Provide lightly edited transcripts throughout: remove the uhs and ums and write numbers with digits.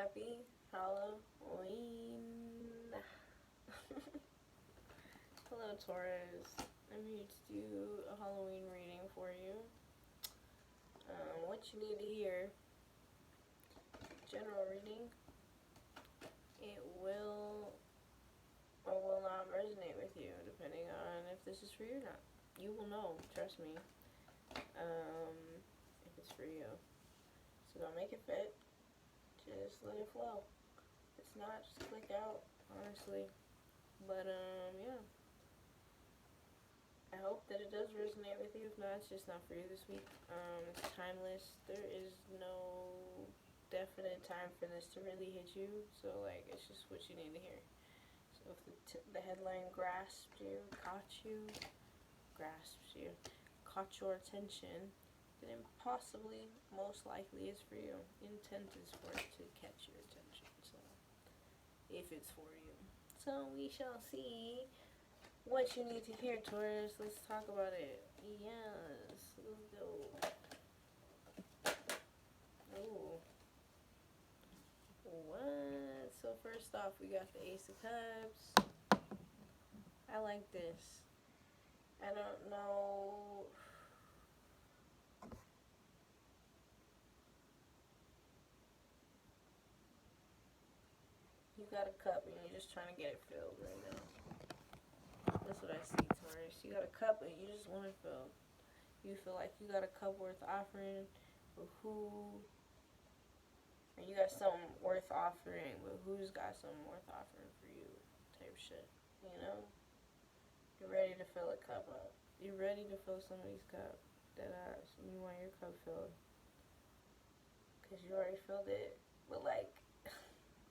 Happy Halloween. Hello, Taurus. I'm here to do a Halloween reading for you. What you need to hear. General reading. It will or will not resonate with you, depending on if this is for you or not. You will know, trust me, if it's for you. So don't make it fit. Just let it flow. If it's not, just click out, honestly. But, yeah. I hope that it does resonate with you. If not, it's just not for you this week. It's timeless. There is no definite time for this to really hit you. So, like, it's just what you need to hear. So if the headline caught your attention, then possibly, most likely, is for you. Intent is for it to catch your attention. So, if it's for you. So we shall see what you need to hear, Taurus. Let's talk about it. Yes, let's go. Ooh. What? So first off, we got the Ace of Cups. I like this. I don't know. You got a cup and you're just trying to get it filled right now. That's what I see, Taurus. You got a cup and you just want it filled. You feel like you got a cup worth offering, but and you got something worth offering, but who's got something worth offering for you? Type shit. You know? You're ready to fill a cup up. You're ready to fill somebody's cup. Deadass. And you want your cup filled. Because you already filled it. But, like,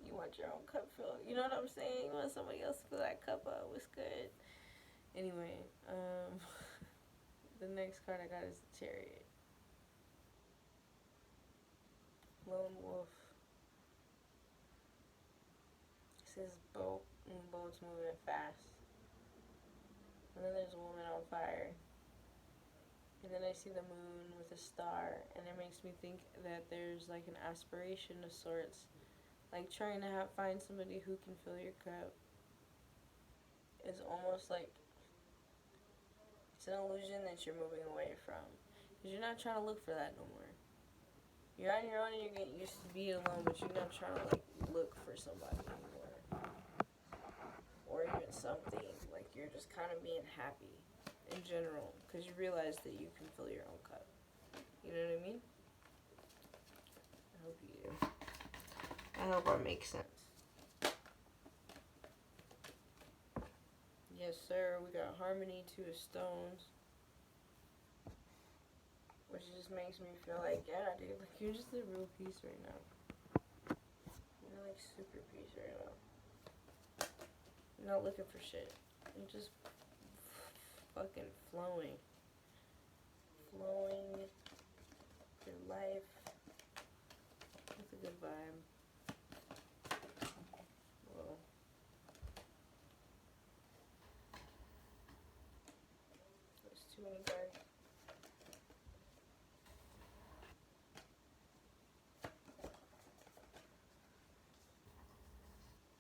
you want your own cup filled. You know what I'm saying? You want somebody else to fill that cup up. What's good? Anyway, the next card I got is the Chariot. Lone Wolf. It says boat's moving fast. And then there's a woman on fire. And then I see the moon with a star. And it makes me think that there's like an aspiration of sorts. Like trying to find somebody who can fill your cup. It's almost like it's an illusion that you're moving away from. Because you're not trying to look for that no more. You're on your own and you're getting used to being alone, but you're not trying to like look for somebody anymore. Or even something. Like you're just kind of being happy in general. Because you realize that you can fill your own cup. You know what I mean? I hope you do. I hope that makes sense. Yes, sir. We got Harmony, Two of Stones. Which just makes me feel like, yeah, dude, like you're just a real peace right now. You're like super peace right now. You're not looking for shit. You're just fucking flowing. Flowing through life. That's a good vibe. Whoa. There's too many cards.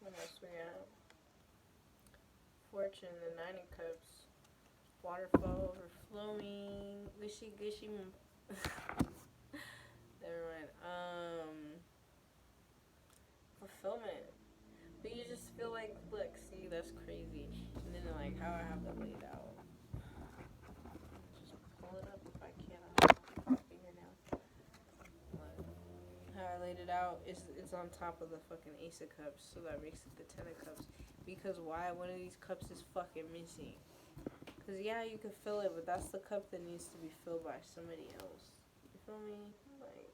What else we got? Fortune, the Nine of Cups. Waterfall, overflowing. Wishy gushy. Never mind. Fulfillment. But you just feel like, look, see, that's crazy. And then like how I have that laid out. Just pull it up if I can. I'll finger now. How I laid it out is it's on top of the fucking Ace of Cups, so that makes it the Ten of Cups. Because why? One of these cups is fucking missing. Because yeah, you can fill it, but that's the cup that needs to be filled by somebody else. You feel me? Like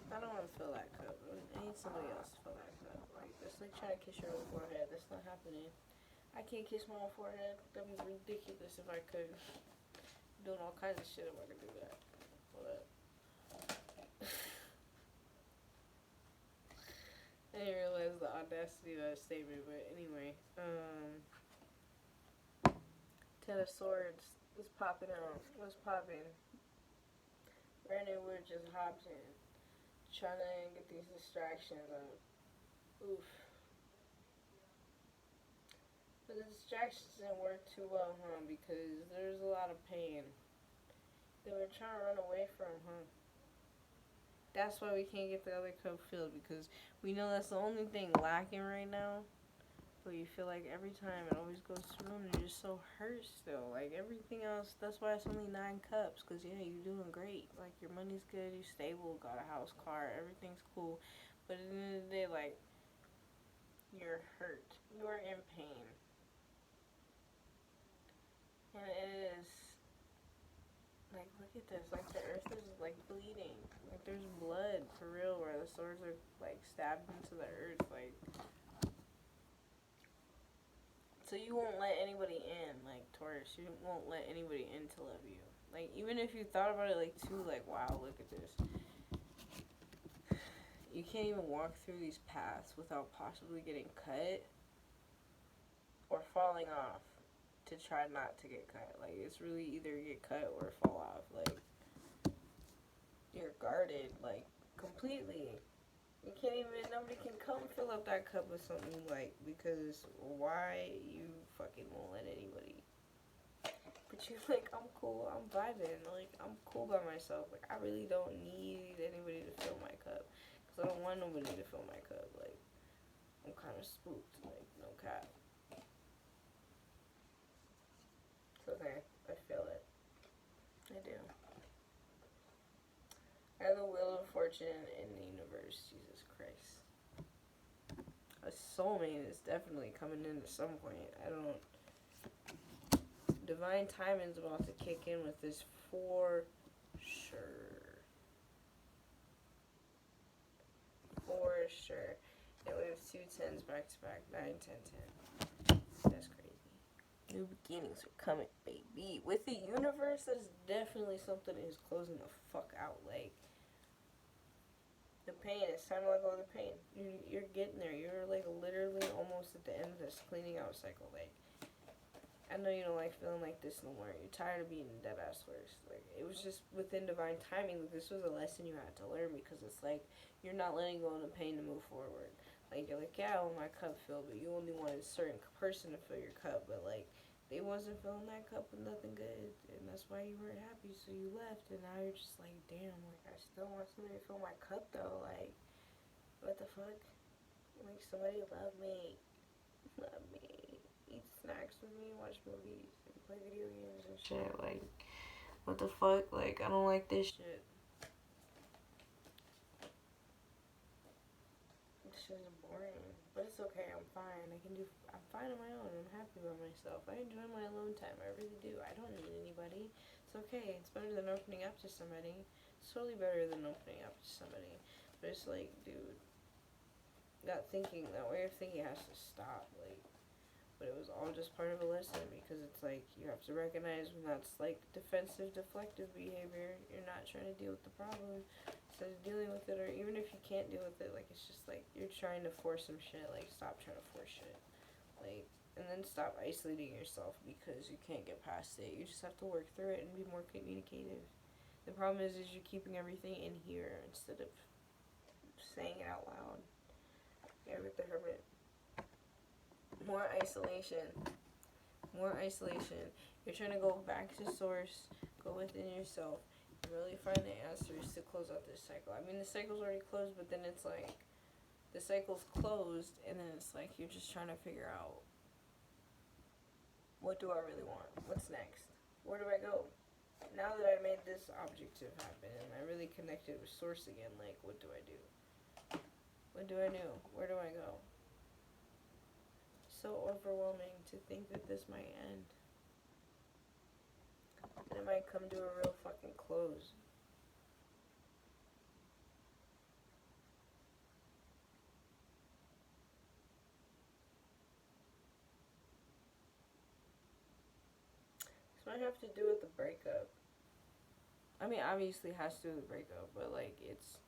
I don't want to fill that cup. I need somebody else to fill that cup. Like that's like trying to kiss your own forehead. That's not happening. I can't kiss my own forehead. That'd be ridiculous if I could. I'm doing all kinds of shit if I could do that. But I didn't realize the audacity of that statement, but anyway, Ten of Swords was popping out. Was popping. Brandon Wood just hopped in. trying to get these distractions out. Oof. But the distractions didn't work too well, huh? Because there's a lot of pain that we're trying to run away from, huh? That's why we can't get the other cup filled, because we know that's the only thing lacking right now. But you feel like every time it always goes through and you're just so hurt still. Like everything else, that's why it's only 9 cups. Because, yeah, you're doing great. Like your money's good, you're stable, got a house, car, everything's cool. But at the end of the day, like, you're hurt. You're in pain. And it is, like, look at this. Like, the earth is, like, bleeding. Like, there's blood, for real, where the swords are, like, stabbed into the earth. Like, so you won't let anybody in, like, Taurus. You won't let anybody in to love you. Like, even if you thought about it, like, too, like, wow, look at this. You can't even walk through these paths without possibly getting cut or falling off to try not to get cut. Like, it's really either get cut or fall off. Like, you're guarded, like, completely. You can't even, nobody can come fill up that cup with something you like, because why you fucking won't let anybody. But you're like, I'm cool, I'm vibing, like, I'm cool by myself. Like, I really don't need anybody to fill my cup, because I don't want nobody to fill my cup. Like, I'm kind of spooked, like, no cap. It's okay, I feel it. I do. I have the wheel of fortune in the universe, Jesus Christ. A soulmate is definitely coming in at some point. I don't. Divine timing's about to kick in with this for sure. For sure. And we have 2 10s back to back. 9, 10, 10. That's crazy. New beginnings are coming, baby. With the universe, that's definitely something that is closing the fuck out. Like, the pain, it's time to let go of the pain. You're getting there. You're, like, literally almost at the end of this cleaning out cycle. Like, I know you don't like feeling like this no more. You're tired of being a dead ass horse. Like, it was just within divine timing. This was a lesson you had to learn, because it's like you're not letting go of the pain to move forward. Like, you're like, yeah, I want my cup filled, but you only wanted a certain person to fill your cup. But like, they wasn't filling that cup with nothing good, and that's why you weren't happy. So you left, and now you're just like, damn. Like, I still want somebody to fill my cup though. Like, what the fuck? Like, somebody love me. Love me. Eat snacks with me, watch movies, and play video games and shit. Like, what the fuck? Like, I don't like this shit. This shit is boring. But it's okay, I'm fine. I'm fine on my own. I'm happy by myself. I enjoy my alone time. I really do. I don't need anybody. It's okay. It's better than opening up to somebody. It's totally better than opening up to somebody. But it's like, dude, that way of thinking has to stop. Like, but it was all just part of a lesson, because it's like you have to recognize when that's like defensive, deflective behavior. You're not trying to deal with the problem instead of dealing with it, or even if you can't deal with it, like, it's just like you're trying to force some shit. Like, stop trying to force shit. Like, and then stop isolating yourself because you can't get past it. You just have to work through it and be more communicative. The problem is you're keeping everything in here instead of saying it out loud. Yeah, with the hermit. More isolation. More isolation. You're trying to go back to source, go within yourself, and really find the answers to close out this cycle. I mean, the cycle's already closed, but then it's like, the cycle's closed, and then it's like you're just trying to figure out, what do I really want? What's next? Where do I go? Now that I made this objective happen, and I really connected with source again, like, what do I do? What do I do? Where do I go? So overwhelming to think that this might end. And it might come to a real fucking close. This might have to do with the breakup. I mean, obviously it has to do with the breakup, but like, it's...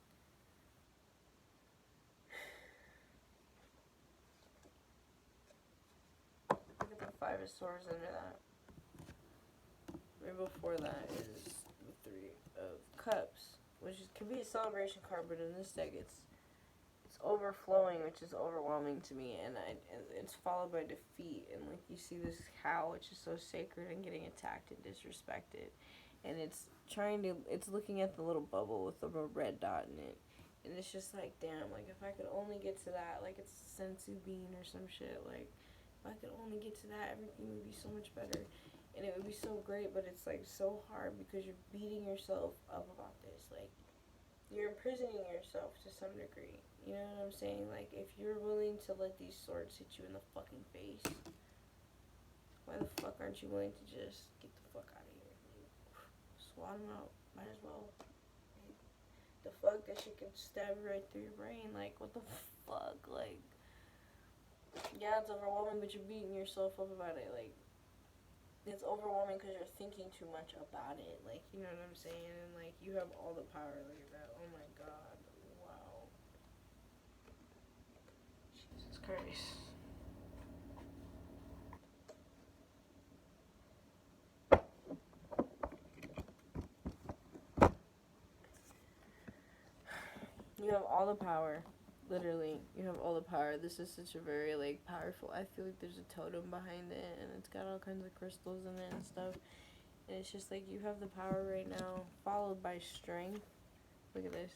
Look at the 5 of Swords under that. Right before that is the 3 of Cups. could be a celebration card, but in this deck it's overflowing, which is overwhelming to me, and it's followed by defeat, and like you see this cow, which is so sacred, and getting attacked and disrespected, and it's looking at the little bubble with the red dot in it, and it's just like, damn, like if I could only get to that, like it's sensu bean or some shit, like if I could only get to that, everything would be so much better, and it would be so great, but it's like so hard because you're beating yourself up about this, like you're imprisoning yourself to some degree. You know what I'm saying? Like, if you're willing to let these swords hit you in the fucking face, why the fuck aren't you willing to just get the fuck out of here? Like, swat them out. Might as well. Like, the fuck? That shit can stab you right through your brain. Like, what the fuck? Like, yeah, it's overwhelming, but you're beating yourself up about it. Like, it's overwhelming because you're thinking too much about it. Like, you know what I'm saying? And, like, you have all the power. Look at that. Oh, my God. Wow. Jesus Christ. You have all the power. Literally, you have all the power. This is such a very, like, powerful. I feel like there's a totem behind it, and it's got all kinds of crystals in it and stuff. And it's just like, you have the power right now, followed by strength. Look at this.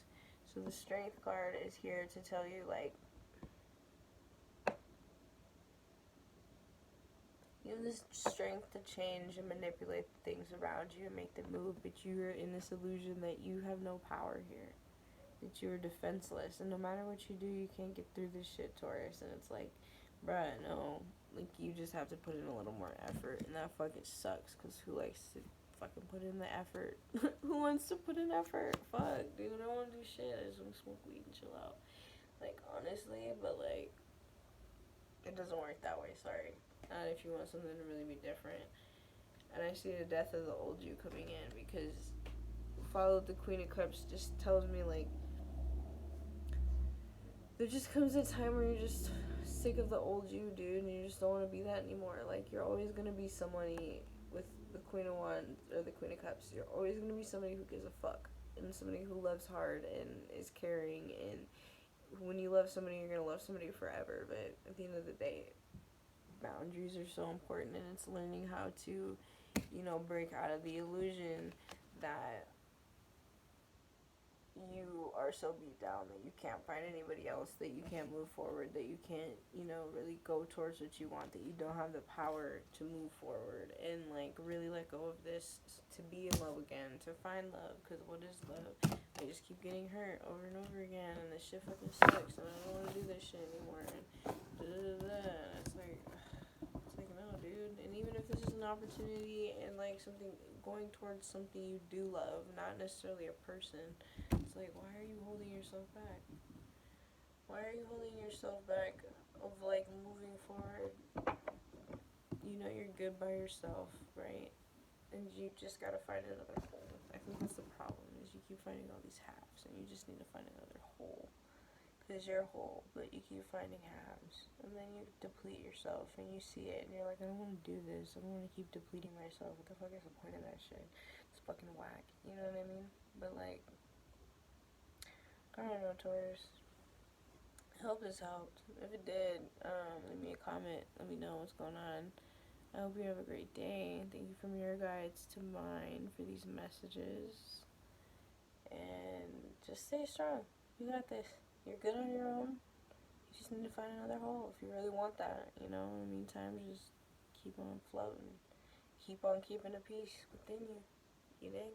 So the strength card is here to tell you, like, you have this strength to change and manipulate the things around you and make them move, but you're in this illusion that you have no power here. That you're defenseless, and no matter what you do, you can't get through this shit, Taurus. And it's like, bruh, no. Like, you just have to put in a little more effort, and that fucking sucks, because who likes to fucking put in the effort? Who wants to put in effort? Fuck, dude, I don't want to do shit. I just want to smoke weed and chill out. Like, honestly, but, like, it doesn't work that way, sorry. Not if you want something to really be different. And I see the death of the old you coming in, because follow the Queen of Cups just tells me, like, there just comes a time where you're just sick of the old you, dude, and you just don't want to be that anymore. Like, you're always going to be somebody with the Queen of Wands or the Queen of Cups. You're always going to be somebody who gives a fuck and somebody who loves hard and is caring. And when you love somebody, you're going to love somebody forever. But at the end of the day, boundaries are so important, and it's learning how to, you know, break out of the illusion that you are so beat down that you can't find anybody else, that you can't move forward, that you can't, you know, really go towards what you want, that you don't have the power to move forward and, like, really let go of this, to be in love again, to find love, because what is love? I just keep getting hurt over and over again, and this shit fucking sucks, and I don't want to do this shit anymore, and and it's like, no, dude. And even if this is an opportunity and, like, something, going towards something you do love, not necessarily a person, it's like, why are you holding yourself back? Why are you holding yourself back of, like, moving forward? You know you're good by yourself, right? And you just gotta find another hole. I think that's the problem, is you keep finding all these halves, and you just need to find another hole. Because you're whole, but you keep finding halves, and then you deplete yourself, and you see it, and you're like, I don't want to do this, I don't want to keep depleting myself, what the fuck is the point of that shit? It's fucking whack, you know what I mean? But, like, I don't know, Taurus, I hope this helped. If it did, leave me a comment, let me know what's going on. I hope you have a great day. Thank you from your guides to mine for these messages, and just stay strong. You got this. You're good on your own. You just need to find another hole if you really want that, you know? In the meantime, just keep on floating. Keep on keeping the peace within you. You dig?